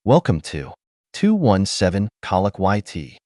Welcome to 217 Kolak YT.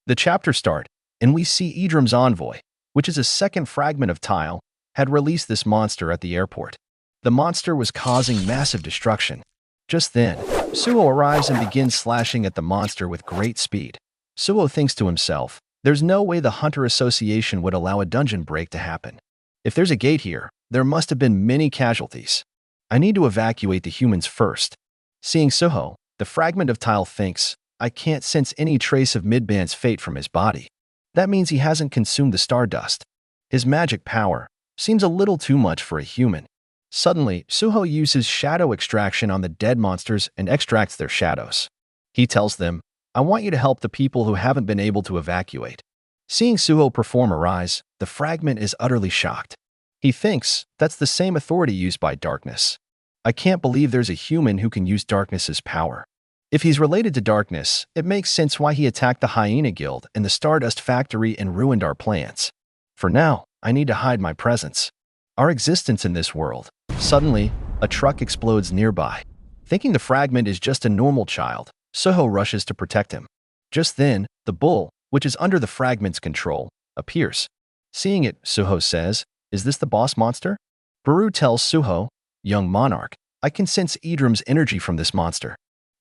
The chapter start, and we see Idrum's envoy, which is a second fragment of Tile, had released this monster at the airport. The monster was causing massive destruction. Just then, Suho arrives and begins slashing at the monster with great speed. Suho thinks to himself, there's no way the Hunter Association would allow a dungeon break to happen. If there's a gate here, there must have been many casualties. I need to evacuate the humans first. Seeing Suho, the fragment of Tile thinks, I can't sense any trace of Midband's fate from his body. That means he hasn't consumed the stardust. His magic power seems a little too much for a human. Suddenly, Suho uses shadow extraction on the dead monsters and extracts their shadows. He tells them, I want you to help the people who haven't been able to evacuate. Seeing Suho perform a rise, the fragment is utterly shocked. He thinks that's the same authority used by darkness. I can't believe there's a human who can use darkness's power. If he's related to darkness, it makes sense why he attacked the Hyena Guild and the Stardust Factory and ruined our plans. For now, I need to hide my presence. Our existence in this world. Suddenly, a truck explodes nearby. Thinking the fragment is just a normal child, Suho rushes to protect him. Just then, the bull, which is under the fragment's control, appears. Seeing it, Suho says, is this the boss monster? Baru tells Suho, young monarch, I can sense Idrum's energy from this monster.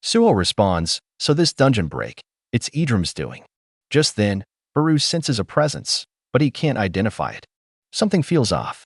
Suho responds, so this dungeon break, it's Idrum's doing. Just then, Baru senses a presence, but he can't identify it. Something feels off.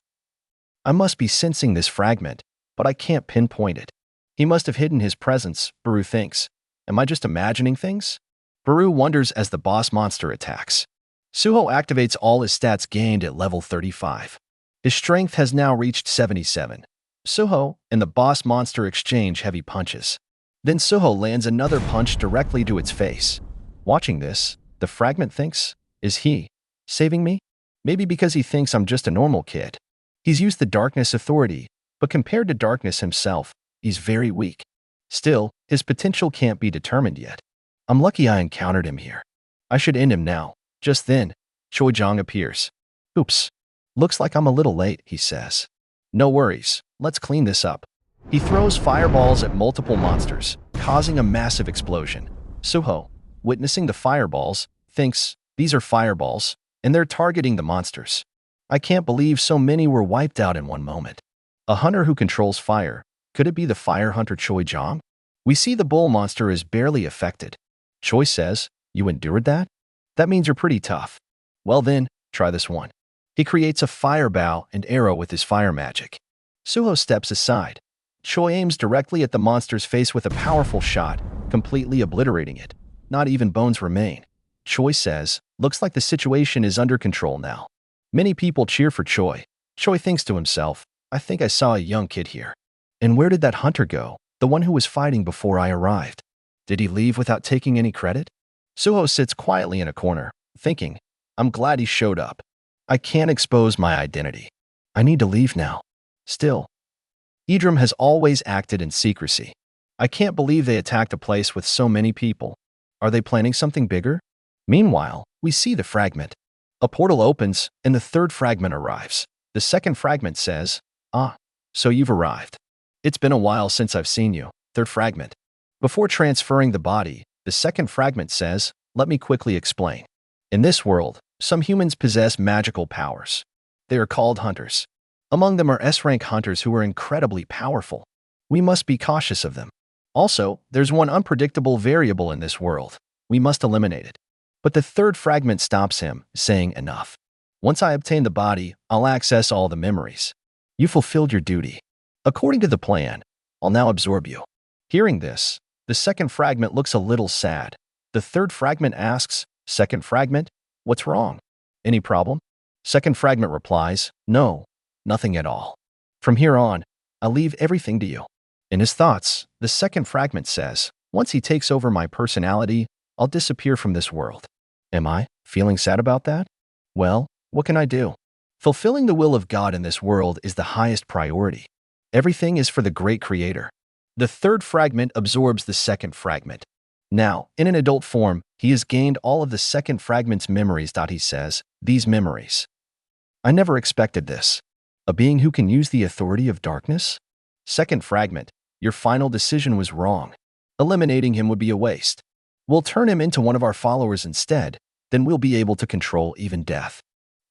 I must be sensing this fragment, but I can't pinpoint it. He must have hidden his presence, Baru thinks. Am I just imagining things? Baru wonders as the boss monster attacks. Suho activates all his stats gained at level 35. His strength has now reached 77. Suho and the boss monster exchange heavy punches. Then Suho lands another punch directly to its face. Watching this, the fragment thinks, is he saving me? Maybe because he thinks I'm just a normal kid. He's used the darkness authority, but compared to darkness himself, he's very weak. Still, his potential can't be determined yet. I'm lucky I encountered him here. I should end him now. Just then, Choi Jong appears. Oops. Looks like I'm a little late, he says. No worries, let's clean this up. He throws fireballs at multiple monsters, causing a massive explosion. Suho, witnessing the fireballs, thinks, these are fireballs, and they're targeting the monsters. I can't believe so many were wiped out in one moment. A hunter who controls fire, could it be the fire hunter Choi Jong? We see the bull monster is barely affected. Choi says, you endured that? That means you're pretty tough. Well then, try this one. He creates a fire bow and arrow with his fire magic. Suho steps aside. Choi aims directly at the monster's face with a powerful shot, completely obliterating it. Not even bones remain. Choi says, looks like the situation is under control now. Many people cheer for Choi. Choi thinks to himself, I think I saw a young kid here. And where did that hunter go, the one who was fighting before I arrived? Did he leave without taking any credit? Suho sits quietly in a corner, thinking, I'm glad he showed up. I can't expose my identity. I need to leave now. Still, Idrum has always acted in secrecy. I can't believe they attacked a place with so many people. Are they planning something bigger? Meanwhile, we see the fragment. A portal opens, and the third fragment arrives. The second fragment says, so you've arrived. It's been a while since I've seen you, third fragment. Before transferring the body, the second fragment says, let me quickly explain. In this world, some humans possess magical powers. They are called hunters. Among them are S-rank hunters who are incredibly powerful. We must be cautious of them. Also, there's one unpredictable variable in this world. We must eliminate it. But the third fragment stops him, saying enough. Once I obtain the body, I'll access all the memories. You fulfilled your duty. According to the plan, I'll now absorb you. Hearing this, the second fragment looks a little sad. The third fragment asks, second fragment, what's wrong? Any problem? Second fragment replies, no, nothing at all. From here on, I'll leave everything to you. In his thoughts, the second fragment says, once he takes over my personality, I'll disappear from this world. Am I feeling sad about that? Well, what can I do? Fulfilling the will of God in this world is the highest priority. Everything is for the great creator. The third fragment absorbs the second fragment. Now, in an adult form, he has gained all of the second fragment's memories. He says, these memories. I never expected this. A being who can use the authority of darkness? Second fragment, your final decision was wrong. Eliminating him would be a waste. We'll turn him into one of our followers instead, then we'll be able to control even death.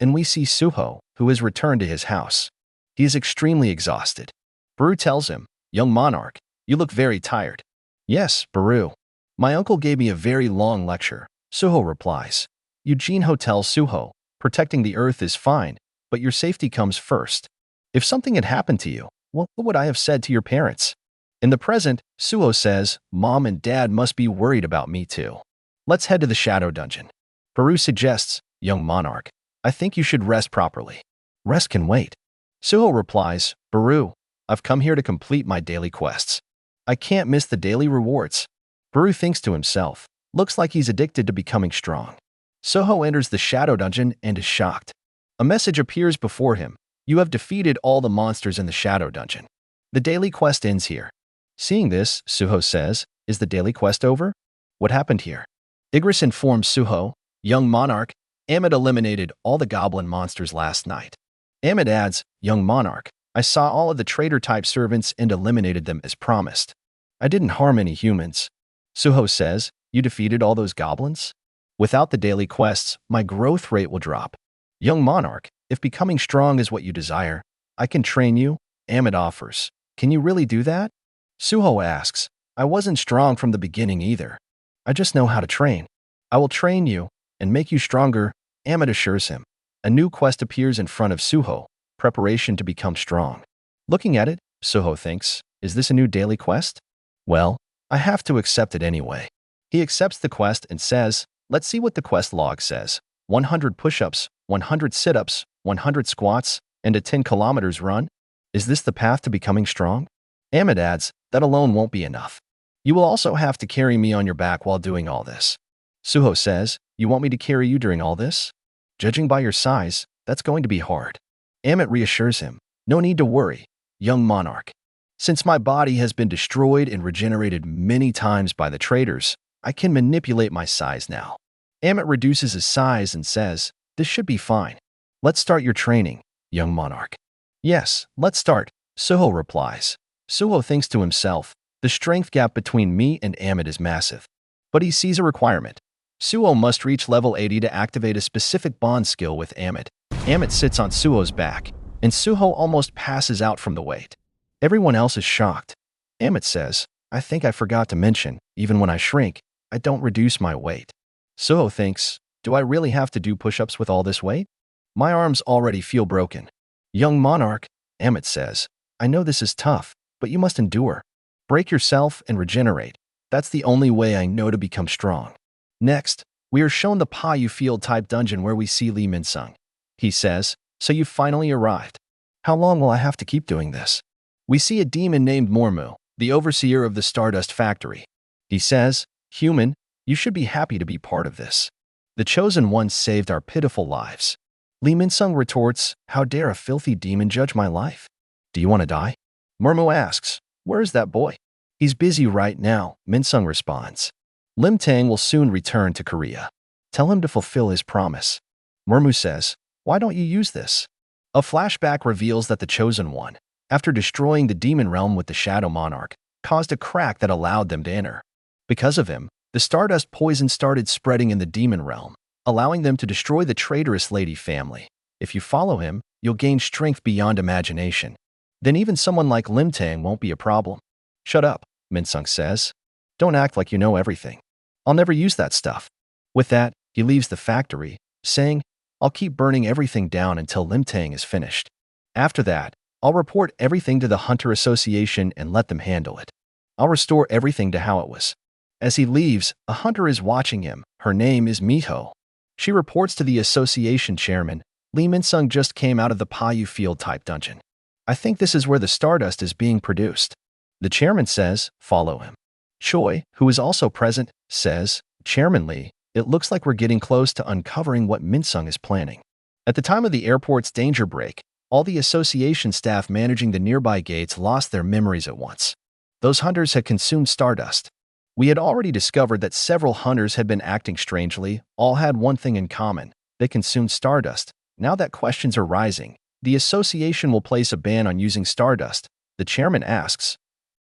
And we see Suho, who has returned to his house. He is extremely exhausted. Baru tells him, "Young monarch, you look very tired." "Yes, Baru. My uncle gave me a very long lecture," Suho replies. Jinwoo tells Suho, "Protecting the earth is fine, but your safety comes first. If something had happened to you, what would I have said to your parents?" In the present, Suho says, "Mom and Dad must be worried about me too. Let's head to the Shadow Dungeon." Baru suggests, "Young monarch, I think you should rest properly." "Rest can wait." Suho replies, "Baru, I've come here to complete my daily quests. I can't miss the daily rewards." Baru thinks to himself, looks like he's addicted to becoming strong. Suho enters the Shadow Dungeon and is shocked. A message appears before him. "You have defeated all the monsters in the Shadow Dungeon. The daily quest ends here." Seeing this, Suho says, "Is the daily quest over? What happened here?" Igris informs Suho, "Young monarch, Amit eliminated all the goblin monsters last night." Amit adds, "Young monarch, I saw all of the traitor-type servants and eliminated them as promised. I didn't harm any humans." Suho says, "You defeated all those goblins? Without the daily quests, my growth rate will drop. Young monarch, if becoming strong is what you desire, I can train you," Amit offers. "Can you really do that?" Suho asks, "I wasn't strong from the beginning either. I just know how to train." "I will train you and make you stronger," Amit assures him. A new quest appears in front of Suho, preparation to become strong. Looking at it, Suho thinks, "Is this a new daily quest? Well, I have to accept it anyway." He accepts the quest and says, "Let's see what the quest log says. 100 push-ups, 100 sit-ups, 100 squats, and a 10 kilometers run. Is this the path to becoming strong?" Amit adds, "That alone won't be enough. You will also have to carry me on your back while doing all this." Suho says, "You want me to carry you during all this? Judging by your size, that's going to be hard." Amit reassures him, "No need to worry, young monarch. Since my body has been destroyed and regenerated many times by the traitors, I can manipulate my size now." Amit reduces his size and says, "This should be fine. Let's start your training, young monarch." "Yes, let's start," Suho replies. Suho thinks to himself, "The strength gap between me and Amit is massive." But he sees a requirement. Suho must reach level 80 to activate a specific bond skill with Amit. Amit sits on Suho's back, and Suho almost passes out from the weight. Everyone else is shocked. Amit says, "I think I forgot to mention, even when I shrink, I don't reduce my weight." Suho thinks, "Do I really have to do push-ups with all this weight? My arms already feel broken." "Young monarch," Amit says, "I know this is tough, but you must endure. Break yourself and regenerate. That's the only way I know to become strong." Next, we are shown the Payu Field-type dungeon where we see Lee Min-sung. He says, "So you finally arrived. How long will I have to keep doing this?" We see a demon named Mormu, the overseer of the Stardust Factory. He says, "Human, you should be happy to be part of this. The Chosen One saved our pitiful lives." Lee Min-sung retorts, "How dare a filthy demon judge my life? Do you want to die?" Mormu asks, "Where is that boy?" "He's busy right now," Min-sung responds. "Lim Tang will soon return to Korea. Tell him to fulfill his promise." Mormu says, "Why don't you use this?" A flashback reveals that the Chosen One, after destroying the demon realm with the Shadow Monarch, caused a crack that allowed them to enter. Because of him, the Stardust poison started spreading in the demon realm, allowing them to destroy the traitorous Lady family. If you follow him, you'll gain strength beyond imagination. Then even someone like Lim Tang won't be a problem. "Shut up," Min-sung says. "Don't act like you know everything. I'll never use that stuff." With that, he leaves the factory, saying, "I'll keep burning everything down until Lim Tang is finished. After that, I'll report everything to the Hunter Association and let them handle it. I'll restore everything to how it was." As he leaves, a hunter is watching him. Her name is Miho. She reports to the association chairman, "Lee Min-sung just came out of the Payu Field-type dungeon. I think this is where the Stardust is being produced." The chairman says, "Follow him." Choi, who is also present, says, "Chairman Lee, it looks like we're getting close to uncovering what Min-sung is planning." At the time of the airport's danger break, all the association staff managing the nearby gates lost their memories at once. Those hunters had consumed Stardust. We had already discovered that several hunters had been acting strangely, all had one thing in common: they consumed Stardust. Now that questions are rising, the association will place a ban on using Stardust. The chairman asks,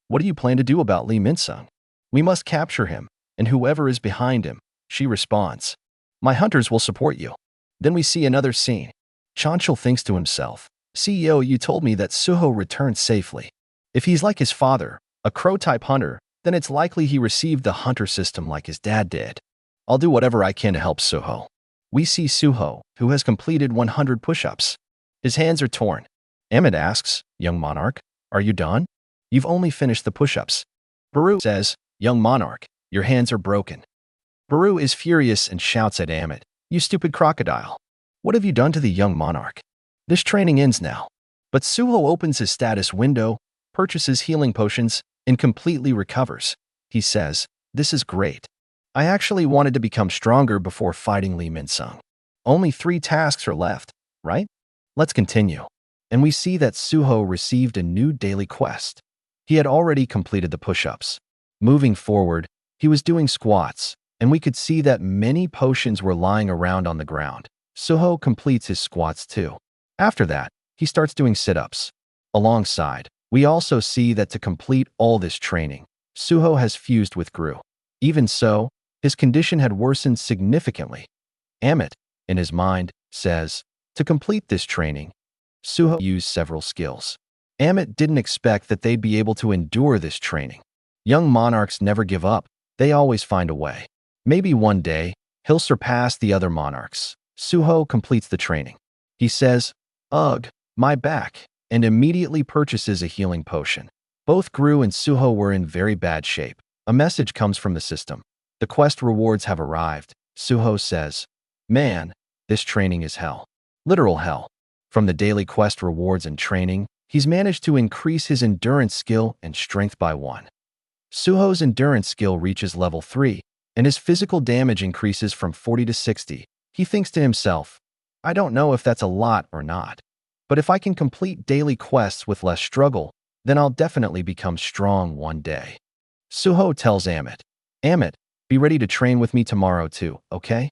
"What do you plan to do about Lee Min-sung?" We must capture him, and whoever is behind him. She responds, my hunters will support you. Then we see another scene. Chanchul thinks to himself, CEO, you told me that Suho returned safely. If he's like his father, a crow-type hunter, then it's likely he received the hunter system like his dad did. I'll do whatever I can to help Suho. We see Suho, who has completed 100 push-ups. His hands are torn. Emmett asks, young monarch, are you done? You've only finished the push-ups. Baru says, young monarch, your hands are broken. Baru is furious and shouts at Emmett, you stupid crocodile. What have you done to the young monarch? This training ends now. But Suho opens his status window, purchases healing potions, and completely recovers. He says, this is great. I actually wanted to become stronger before fighting Lee Min-sung. Only 3 tasks are left, right? Let's continue. And we see that Suho received a new daily quest. He had already completed the push-ups. Moving forward, he was doing squats, and we could see that many potions were lying around on the ground. Suho completes his squats too. After that, he starts doing sit-ups. Alongside, we also see that to complete all this training, Suho has fused with Gru. Even so, his condition had worsened significantly. Amit, in his mind, says, to complete this training, Suho used several skills. Amit didn't expect that they'd be able to endure this training. Young monarchs never give up. They always find a way. Maybe one day, he'll surpass the other monarchs. Suho completes the training. He says, ugh, my back, and immediately purchases a healing potion. Both Gru and Suho were in very bad shape. A message comes from the system. The quest rewards have arrived. Suho says, man, this training is hell. Literal hell. From the daily quest rewards and training, he's managed to increase his endurance skill and strength by 1. Suho's endurance skill reaches level 3, and his physical damage increases from 40 to 60. He thinks to himself, I don't know if that's a lot or not, but if I can complete daily quests with less struggle, then I'll definitely become strong one day. Suho tells Amit, Amit, be ready to train with me tomorrow too, okay?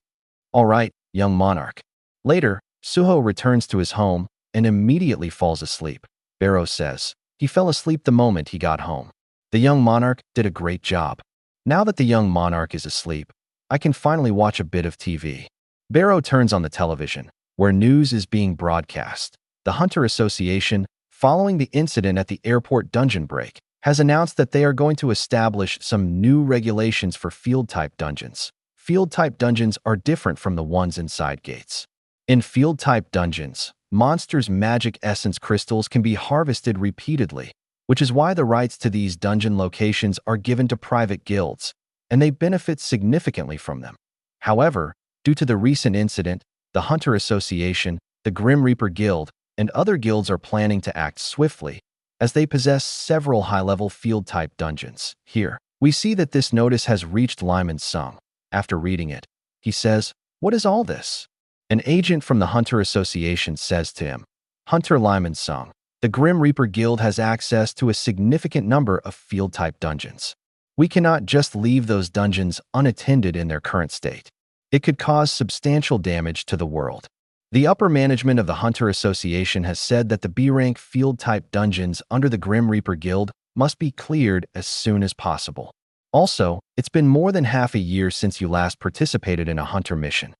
All right, young monarch. Later, Suho returns to his home and immediately falls asleep. Barrow says, he fell asleep the moment he got home. The young monarch did a great job. Now that the young monarch is asleep, I can finally watch a bit of TV. Barrow turns on the television, where news is being broadcast. The Hunter Association, following the incident at the airport dungeon break, has announced that they are going to establish some new regulations for field-type dungeons. Field-type dungeons are different from the ones inside gates. In field-type dungeons, monsters' magic essence crystals can be harvested repeatedly, which is why the rights to these dungeon locations are given to private guilds, and they benefit significantly from them. However, due to the recent incident, the Hunter Association, the Grim Reaper Guild, and other guilds are planning to act swiftly, as they possess several high-level field-type dungeons. Here, we see that this notice has reached Lee Min-sung. After reading it, he says, what is all this? An agent from the Hunter Association says to him, Hunter Lee Min-sung, the Grim Reaper Guild has access to a significant number of field-type dungeons. We cannot just leave those dungeons unattended in their current state. It could cause substantial damage to the world. The upper management of the Hunter Association has said that the B-rank field-type dungeons under the Grim Reaper Guild must be cleared as soon as possible. Also, it's been more than half a year since you last participated in a hunter mission.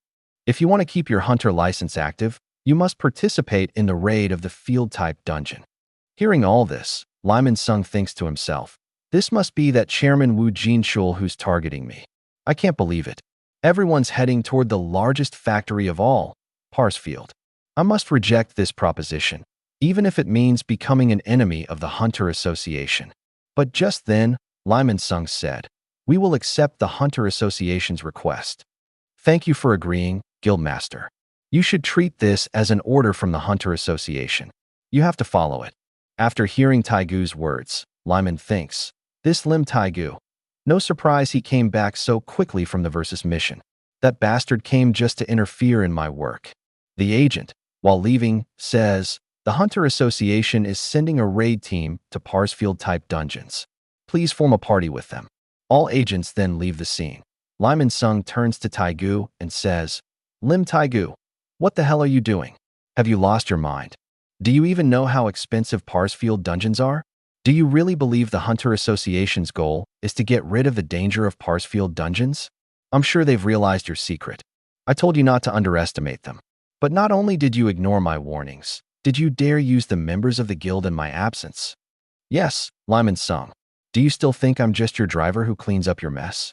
If you want to keep your hunter license active, you must participate in the raid of the field-type dungeon. Hearing all this, Lee Min-sung thinks to himself, this must be that Chairman Woo Jin-chul who's targeting me. I can't believe it. Everyone's heading toward the largest factory of all, Parsfield. I must reject this proposition, even if it means becoming an enemy of the Hunter Association. But just then, Lee Min-sung said, we will accept the Hunter Association's request. Thank you for agreeing, Guildmaster. You should treat this as an order from the Hunter Association. You have to follow it. After hearing Taigu's words, Lee Min thinks, this Lim Taigu. No surprise he came back so quickly from the Versus mission. That bastard came just to interfere in my work. The agent, while leaving, says, the Hunter Association is sending a raid team to Parsfield-type dungeons. Please form a party with them. All agents then leave the scene. Lee Min-sung turns to Taigu and says, Lim Taigu, what the hell are you doing? Have you lost your mind? Do you even know how expensive Parsfield dungeons are? Do you really believe the Hunter Association's goal is to get rid of the danger of Parsfield dungeons? I'm sure they've realized your secret. I told you not to underestimate them. But not only did you ignore my warnings, did you dare use the members of the guild in my absence? Yes, Lyman Sung. Do you still think I'm just your driver who cleans up your mess?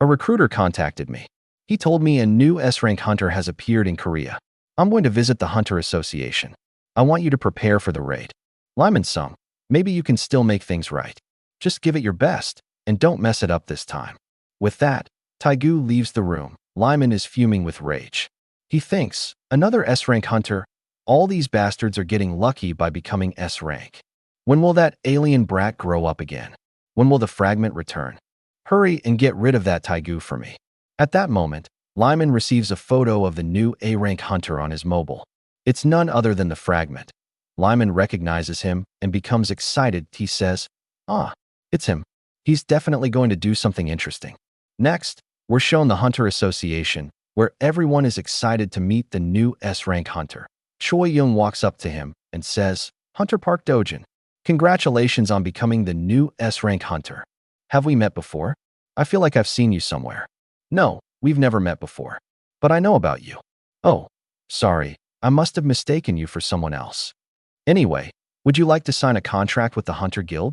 A recruiter contacted me. He told me a new S-rank hunter has appeared in Korea. I'm going to visit the Hunter Association. I want you to prepare for the raid. Lyman Sung, maybe you can still make things right. Just give it your best, and don't mess it up this time. With that, Taegu leaves the room. Lyman is fuming with rage. He thinks, another S-rank hunter? All these bastards are getting lucky by becoming S-rank. When will that alien brat grow up again? When will the fragment return? Hurry and get rid of that Taegu for me. At that moment, Lyman receives a photo of the new A-rank hunter on his mobile. It's none other than the fragment. Lyman recognizes him and becomes excited. He says, "Ah, it's him. He's definitely going to do something interesting." Next, we're shown the Hunter Association, where everyone is excited to meet the new S-rank hunter. Choi Young walks up to him and says, "Hunter Park Dojin, congratulations on becoming the new S-rank hunter. Have we met before? I feel like I've seen you somewhere." "No, we've never met before. But I know about you." "Oh, sorry, I must have mistaken you for someone else. Anyway, would you like to sign a contract with the Hunter Guild?"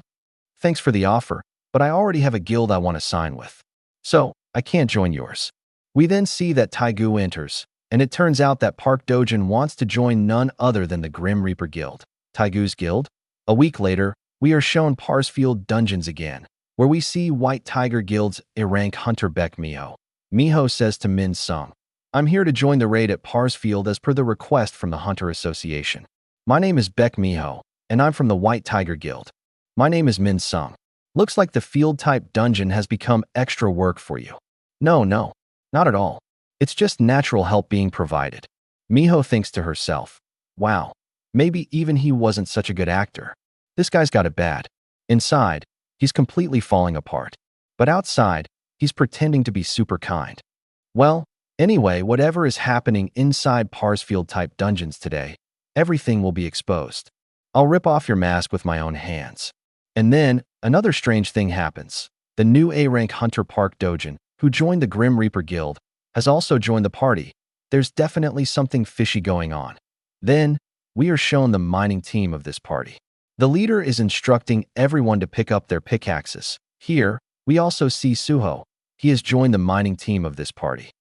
"Thanks for the offer, but I already have a guild I want to sign with. So, I can't join yours." We then see that Taegu enters, and it turns out that Park Dojin wants to join none other than the Grim Reaper Guild. Taegu's guild? A week later, we are shown Parsfield Dungeons again, where we see White Tiger Guild's A-rank hunter Beck Miho. Miho says to Min Sung, "I'm here to join the raid at Parsfield as per the request from the Hunter Association. My name is Beck Miho, and I'm from the White Tiger Guild. My name is Min Sung. Looks like the field-type dungeon has become extra work for you." No, not at all. It's just natural help being provided." Miho thinks to herself, "Wow, maybe even he wasn't such a good actor. This guy's got it bad. Inside, he's completely falling apart. But outside, he's pretending to be super kind." Well, anyway, whatever is happening inside Parsfield-type dungeons today, everything will be exposed. I'll rip off your mask with my own hands. And then, another strange thing happens. The new A-rank hunter Park Dojin, who joined the Grim Reaper Guild, has also joined the party. There's definitely something fishy going on. Then, we are shown the mining team of this party. The leader is instructing everyone to pick up their pickaxes. Here, we also see Suho. He has joined the mining team of this party.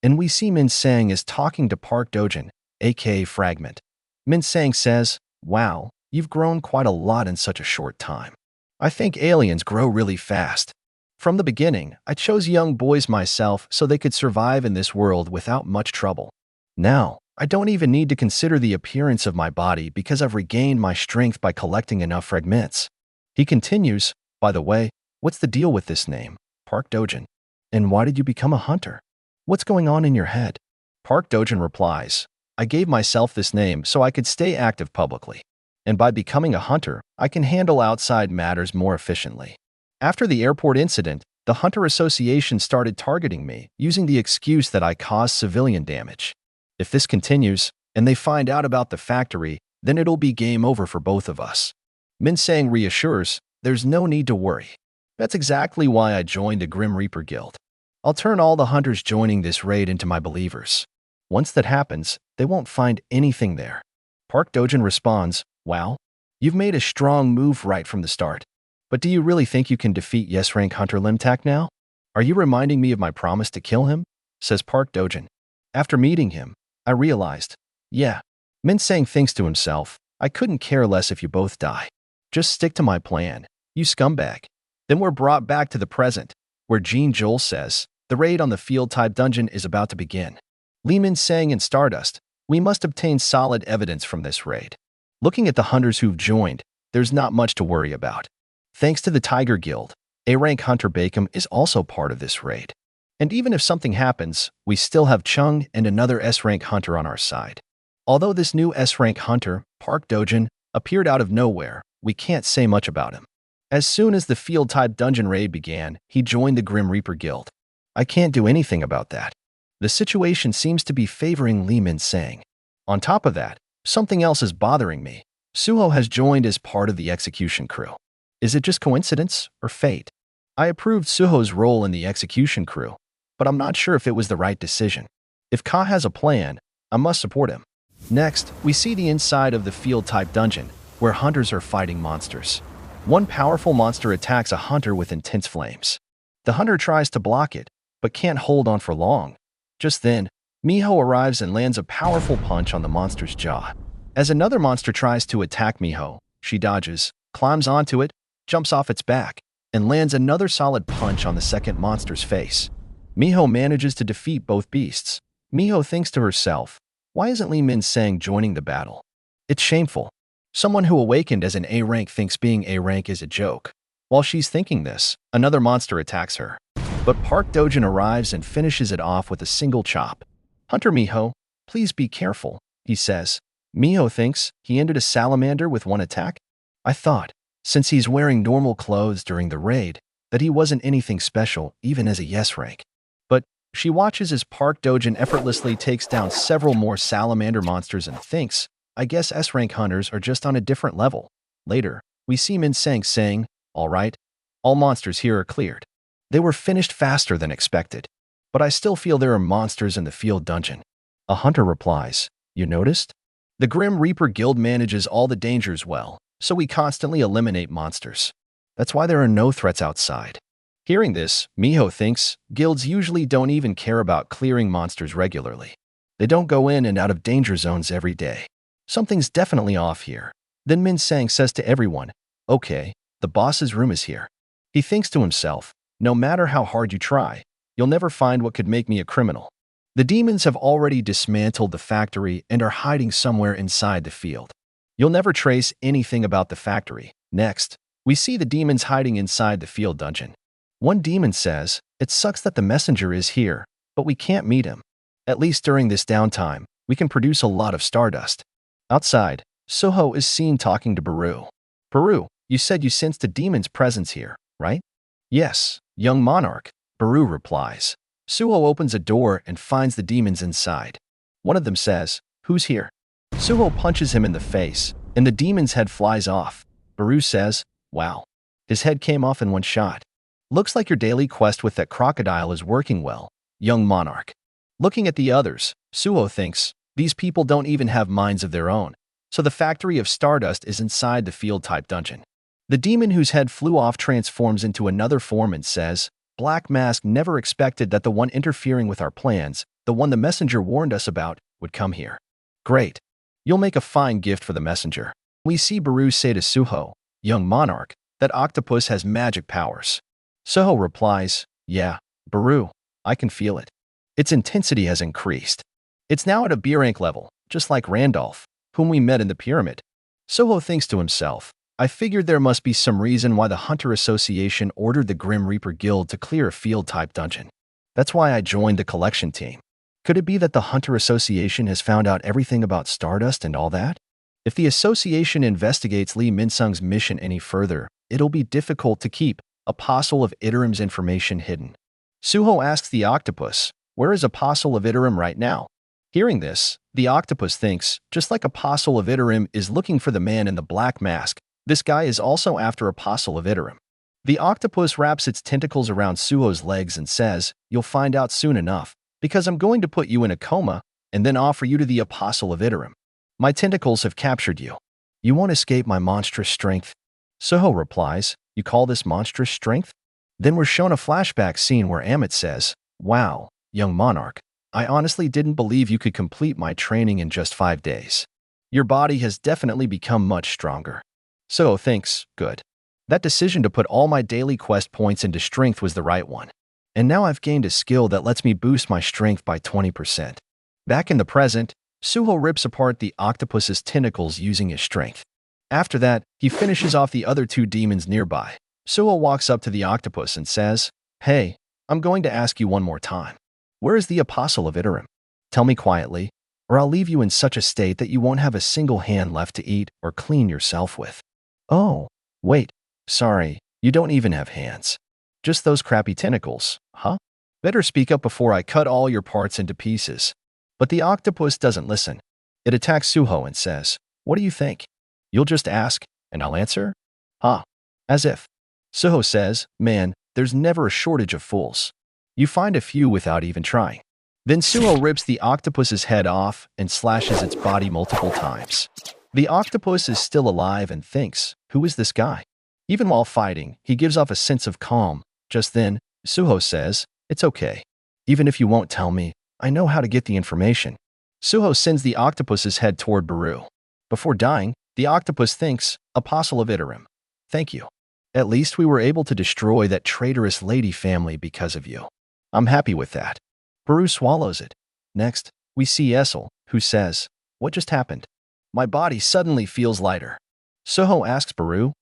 And we see Min Sang is talking to Park Dojin, aka Fragment. Min Sang says, "Wow, you've grown quite a lot in such a short time. I think aliens grow really fast. From the beginning, I chose young boys myself so they could survive in this world without much trouble. Now, I don't even need to consider the appearance of my body because I've regained my strength by collecting enough fragments." He continues, "By the way, what's the deal with this name, Park Dojin? And why did you become a hunter? What's going on in your head?" Park Dojin replies, "I gave myself this name so I could stay active publicly. And by becoming a hunter, I can handle outside matters more efficiently. After the airport incident, the Hunter Association started targeting me, using the excuse that I caused civilian damage. If this continues, and they find out about the factory, then it'll be game over for both of us." Min Sang reassures, "There's no need to worry. That's exactly why I joined the Grim Reaper Guild. I'll turn all the hunters joining this raid into my believers. Once that happens, they won't find anything there." Park Dojin responds, "Wow, you've made a strong move right from the start. But do you really think you can defeat Yes-rank hunter Limtak now? Are you reminding me of my promise to kill him?" says Park Dojin. After meeting him, I realized, yeah. Min Sang thinks to himself, "I couldn't care less if you both die. Just stick to my plan, you scumbag." Then we're brought back to the present, where Jean Joel says, the raid on the field-type dungeon is about to begin. Lee Min Sang and Stardust, we must obtain solid evidence from this raid. Looking at the hunters who've joined, there's not much to worry about. Thanks to the Tiger Guild, A-rank hunter Bakem is also part of this raid. And even if something happens, we still have Chung and another S-rank hunter on our side. Although this new S-rank hunter, Park Dojin, appeared out of nowhere, we can't say much about him. As soon as the field-type dungeon raid began, he joined the Grim Reaper Guild. I can't do anything about that. The situation seems to be favoring Lee Min Sang. On top of that, something else is bothering me. Suho has joined as part of the execution crew. Is it just coincidence or fate? I approved Suho's role in the execution crew, but I'm not sure if it was the right decision. If Ka has a plan, I must support him. Next, we see the inside of the field-type dungeon, where hunters are fighting monsters. One powerful monster attacks a hunter with intense flames. The hunter tries to block it, but can't hold on for long. Just then, Miho arrives and lands a powerful punch on the monster's jaw. As another monster tries to attack Miho, she dodges, climbs onto it, jumps off its back, and lands another solid punch on the second monster's face. Miho manages to defeat both beasts. Miho thinks to herself, why isn't Lee Min-sang joining the battle? It's shameful. Someone who awakened as an A rank thinks being A rank is a joke. While she's thinking this, another monster attacks her. But Park Dojin arrives and finishes it off with a single chop. Hunter Miho, please be careful, he says. Miho thinks he ended a salamander with one attack. I thought, since he's wearing normal clothes during the raid, that he wasn't anything special even as a yes rank. But she watches as Park Dojin effortlessly takes down several more salamander monsters and thinks, I guess S-rank hunters are just on a different level. Later, we see Min-sang saying, all right, all monsters here are cleared. They were finished faster than expected. But I still feel there are monsters in the field dungeon. A hunter replies, you noticed? The Grim Reaper Guild manages all the dangers well, so we constantly eliminate monsters. That's why there are no threats outside. Hearing this, Miho thinks guilds usually don't even care about clearing monsters regularly. They don't go in and out of danger zones every day. Something's definitely off here. Then Min-sang says to everyone, okay, the boss's room is here. He thinks to himself, no matter how hard you try, you'll never find what could make me a criminal. The demons have already dismantled the factory and are hiding somewhere inside the field. You'll never trace anything about the factory. Next, we see the demons hiding inside the field dungeon. One demon says, it sucks that the messenger is here, but we can't meet him. At least during this downtime, we can produce a lot of stardust. Outside, Suho is seen talking to Baru. Baru, you said you sensed a demon's presence here, right? Yes, young monarch, Baru replies. Suho opens a door and finds the demons inside. One of them says, who's here? Suho punches him in the face, and the demon's head flies off. Baru says, wow. His head came off in one shot. Looks like your daily quest with that crocodile is working well, young monarch. Looking at the others, Suho thinks, these people don't even have minds of their own, so the factory of stardust is inside the field-type dungeon. The demon whose head flew off transforms into another form and says, Black Mask never expected that the one interfering with our plans, the one the messenger warned us about, would come here. Great. You'll make a fine gift for the messenger. We see Baru say to Suho, young monarch, that octopus has magic powers. Suho replies, yeah, Baru, I can feel it. Its intensity has increased. It's now at a B rank level, just like Randolph, whom we met in the pyramid. Suho thinks to himself, I figured there must be some reason why the Hunter Association ordered the Grim Reaper Guild to clear a field-type dungeon. That's why I joined the collection team. Could it be that the Hunter Association has found out everything about Stardust and all that? If the association investigates Lee Min-sung's mission any further, it'll be difficult to keep Apostle of Iterim's information hidden. Suho asks the octopus, where is Apostle of Iterim right now? Hearing this, the octopus thinks, just like Apostle of Iterim is looking for the man in the black mask, this guy is also after Apostle of Iterim. The octopus wraps its tentacles around Suho's legs and says, you'll find out soon enough, because I'm going to put you in a coma and then offer you to the Apostle of Iterim. My tentacles have captured you. You won't escape my monstrous strength. Suho replies, you call this monstrous strength? Then we're shown a flashback scene where Amit says, wow, young monarch, I honestly didn't believe you could complete my training in just 5 days. Your body has definitely become much stronger. Suho thinks, good. That decision to put all my daily quest points into strength was the right one. And now I've gained a skill that lets me boost my strength by 20%. Back in the present, Suho rips apart the octopus's tentacles using his strength. After that, he finishes off the other 2 demons nearby. Suho walks up to the octopus and says, hey, I'm going to ask you one more time. Where is the Apostle of Iterim? Tell me quietly, or I'll leave you in such a state that you won't have a single hand left to eat or clean yourself with. Oh, wait, sorry, you don't even have hands. Just those crappy tentacles, huh? Better speak up before I cut all your parts into pieces. But the octopus doesn't listen. It attacks Suho and says, what do you think? You'll just ask, and I'll answer? Huh. As if. Suho says, man, there's never a shortage of fools. You find a few without even trying. Then Suho rips the octopus's head off and slashes its body multiple times. The octopus is still alive and thinks, who is this guy? Even while fighting, he gives off a sense of calm. Just then, Suho says, it's okay. Even if you won't tell me, I know how to get the information. Suho sends the octopus's head toward Baru. Before dying, the octopus thinks, Apostle of Iterum. Thank you. At least we were able to destroy that traitorous lady family because of you. I'm happy with that. Baru swallows it. Next, we see Essel, who says, what just happened? My body suddenly feels lighter. Suho asks Baru,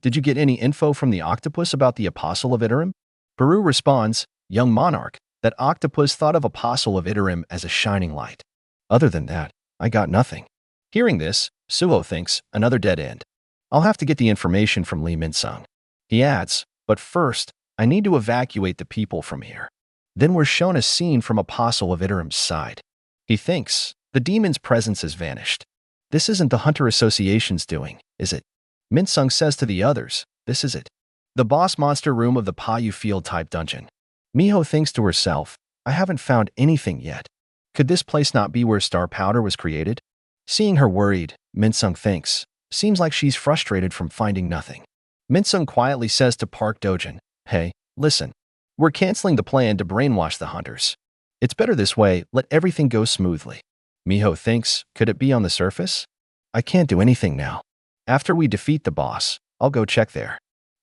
did you get any info from the octopus about the Apostle of Iterum? Baru responds, young monarch, that octopus thought of Apostle of Iterum as a shining light. Other than that, I got nothing. Hearing this, Suho thinks, another dead end. I'll have to get the information from Lee Min-sung. He adds, but first, I need to evacuate the people from here. Then we're shown a scene from Apostle of Iterum's side. He thinks, the demon's presence has vanished. This isn't the Hunter Association's doing, is it? Min-sung says to the others, this is it. The boss monster room of the Payu Field-type dungeon. Miho thinks to herself, I haven't found anything yet. Could this place not be where star powder was created? Seeing her worried, Min-sung thinks, seems like she's frustrated from finding nothing. Min-sung quietly says to Park Dojin, hey, listen. We're canceling the plan to brainwash the hunters. It's better this way, let everything go smoothly. Miho thinks, could it be on the surface? I can't do anything now. After we defeat the boss, I'll go check there.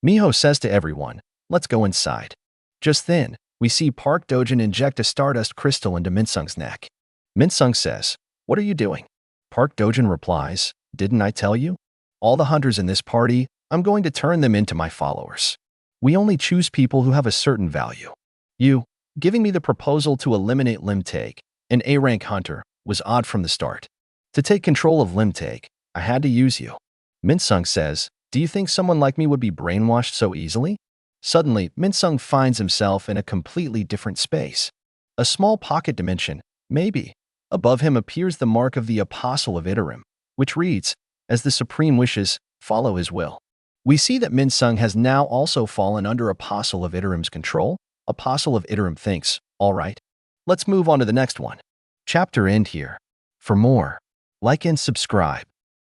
Miho says to everyone, let's go inside. Just then, we see Park Dojin inject a stardust crystal into Min-sung's neck. Min-sung says, what are you doing? Park Dojin replies, didn't I tell you? All the hunters in this party, I'm going to turn them into my followers. We only choose people who have a certain value. You, giving me the proposal to eliminate Limtake, an A-rank hunter, was odd from the start. To take control of Limtake, I had to use you. Min-sung says, do you think someone like me would be brainwashed so easily? Suddenly, Min-sung finds himself in a completely different space. A small pocket dimension, maybe. Above him appears the mark of the Apostle of Iterum, which reads, as the Supreme wishes, follow his will. We see that Min-sung has now also fallen under Apostle of Iterum's control. Apostle of Iterum thinks, all right, let's move on to the next one. Chapter end here. For more, like and subscribe.